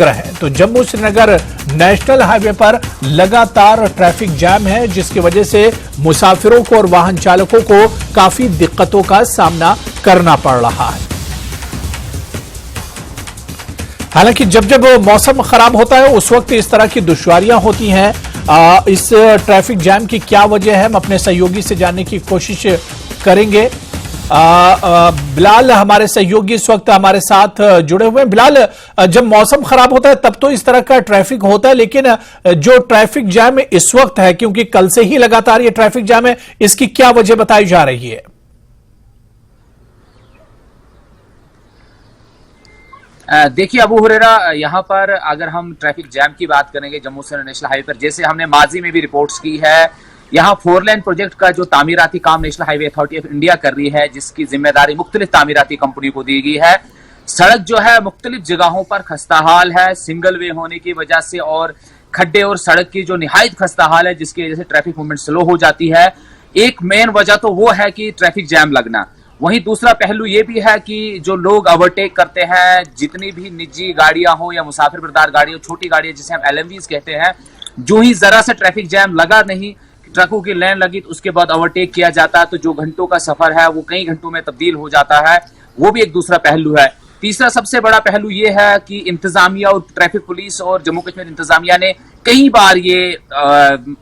है तो Jammu Srinagar national highway पर लगातार ट्रैफिक जैम है, जिसकी वजह से मुसाफिरों को और वाहन चालकों को काफी दिक्कतों का सामना करना पड़ रहा है। हालांकि जब जब मौसम खराब होता है उस वक्त इस तरह की दुश्वारियां होती हैं। इस ट्रैफिक जैम की क्या वजह है, हम अपने सहयोगी से जानने की कोशिश करेंगे। बिलाल हमारे सहयोगी इस वक्त हमारे साथ जुड़े हुए हैं। बिलाल, जब मौसम खराब होता है तब तो इस तरह का ट्रैफिक होता है, लेकिन जो ट्रैफिक जैम इस वक्त है, क्योंकि कल से ही लगातार ये ट्रैफिक जैम है, इसकी क्या वजह बताई जा रही है? देखिए अबू हुरैरा, यहाँ पर अगर हम ट्रैफिक जैम की बात करेंगे जम्मू से नेशनल हाईवे पर, जैसे हमने माजी में भी रिपोर्ट्स की है, यहाँ 4 लेन प्रोजेक्ट का जो तामीराती काम national highway authority of India कर रही है, जिसकी जिम्मेदारी मुख्तलिफ तामीराती कंपनी को दी गई है। सड़क जो है मुख्तलिफ जगहों पर खस्ता हाल है सिंगल वे होने की वजह से, और खड्डे और सड़क की जो निहायत खस्ता हाल है, जिसकी वजह से ट्रैफिक मूवमेंट स्लो हो जाती है। एक मेन वजह तो वो है कि ट्रैफिक जैम लगना। वहीं दूसरा पहलू ये भी है कि जो लोग ओवरटेक करते हैं, जितनी भी निजी गाड़ियां हो या मुसाफिर बरदार गाड़ी हो, छोटी गाड़ियां जिसे हम LMVs कहते हैं, जो ही जरा सा ट्रैफिक जैम लगा नहीं, ट्रकों की लाइन लगी, तो उसके बाद ओवरटेक किया जाता है, तो जो घंटों का सफर है वो कई घंटों में तब्दील हो जाता है। वो भी एक दूसरा पहलू है। तीसरा सबसे बड़ा पहलू ये है कि इंतजामिया और ट्रैफिक पुलिस और जम्मू कश्मीर इंतजामिया ने कई बार ये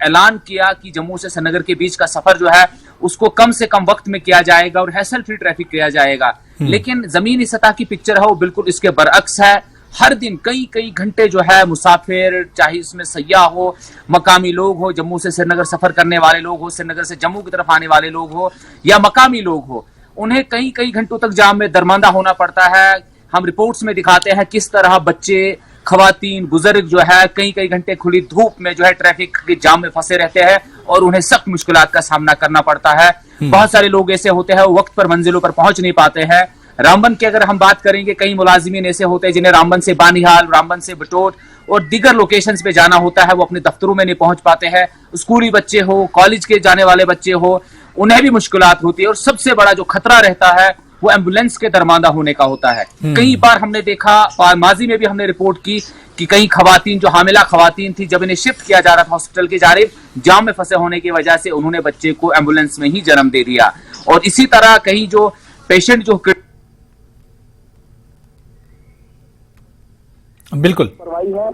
ऐलान किया कि जम्मू से श्रीनगर के बीच का सफर जो है उसको कम से कम वक्त में किया जाएगा और हैसल फ्री ट्रैफिक किया जाएगा, लेकिन जमीनी सतह की पिक्चर है वो बिल्कुल इसके बरअक्स है। हर दिन कई घंटे जो है मुसाफिर, चाहे इसमें सयाह हो, मकामी लोग हो, जम्मू से श्रीनगर सफर करने वाले लोग हो, श्रीनगर से जम्मू की तरफ आने वाले लोग हो या मकामी लोग हो, उन्हें कई घंटों तक जाम में दरमांदा होना पड़ता है। हम रिपोर्ट्स में दिखाते हैं किस तरह बच्चे, खवातीन, बुजुर्ग जो है कई घंटे खुली धूप में जो है ट्रैफिक के जाम में फंसे रहते हैं और उन्हें सख्त मुश्किलात का सामना करना पड़ता है। बहुत सारे लोग ऐसे होते हैं वो वक्त पर मंजिलों पर पहुंच नहीं पाते हैं। रामबन की अगर हम बात करेंगे, कई मुलाजिमीन ऐसे होते हैं जिन्हें रामबन से बानिहाल, रामबन से बटोट और दीगर लोकेशंस पे जाना होता है, वो अपने दफ्तरों में नहीं पहुंच पाते हैं। स्कूली बच्चे हो, कॉलेज के जाने वाले बच्चे हो, उन्हें भी मुश्किलात होती है। और सबसे बड़ा जो खतरा रहता है वो एम्बुलेंस के दरमांदा होने का होता है। कई बार हमने देखा, माजी में भी हमने रिपोर्ट की कि कई खवातीन जो हामिला खवातीन थी, जब इन्हें शिफ्ट किया जा रहा था हॉस्पिटल की जानिब, जाम में फंसे होने की वजह से उन्होंने बच्चे को एम्बुलेंस में ही जन्म दे दिया। और इसी तरह कहीं जो पेशेंट जो बिल्कुल करवाई है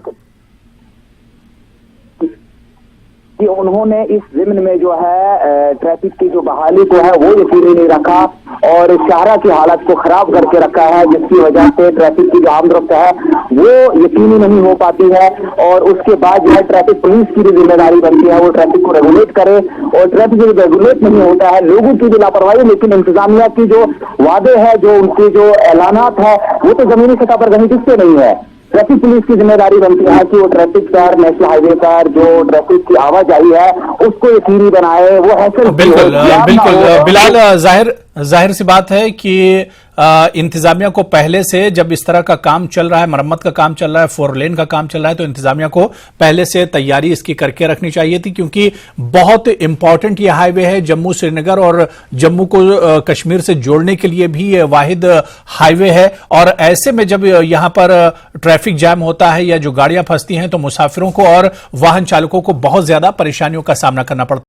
कि उन्होंने इस जिम्न में जो है ट्रैफिक की जो बहाली को है वो यकीनी नहीं रखा और शाहरा की हालत को खराब करके रखा है, जिसकी वजह से ट्रैफिक की जो आमदरफ्त है वो यकीनी नहीं हो पाती है। और उसके बाद जो है ट्रैफिक पुलिस की भी जिम्मेदारी बनती है वो ट्रैफिक को रेगुलेट करे, और ट्रैफिक जो रेगुलेट नहीं होता है, लोगों की भी लापरवाही, लेकिन इंतजामिया की जो वादे है, जो उनके जो ऐलानात है, वो तो जमीनी सतह पर कहीं दिखते नहीं है। ट्रैफिक पुलिस की जिम्मेदारी बनती है कि वो ट्रैफिक पर, नेशनल हाईवे पर जो ट्रैफिक की आवाजाही है उसको यकीनी बनाए, वो हैसल। बिल्कुल बिलाल, जाहिर सी बात है कि इंतजामिया को पहले से, जब इस तरह का काम चल रहा है, मरम्मत का काम चल रहा है, 4 लेन का काम चल रहा है, तो इंतजामिया को पहले से तैयारी इसकी करके रखनी चाहिए थी, क्योंकि बहुत इंपॉर्टेंट ये हाईवे है। जम्मू श्रीनगर और जम्मू को कश्मीर से जोड़ने के लिए भी ये वाहिद हाईवे है, और ऐसे में जब यहां पर ट्रैफिक जैम होता है या जो गाड़ियां फंसती हैं तो मुसाफिरों को और वाहन चालकों को बहुत ज्यादा परेशानियों का सामना करना पड़ता है।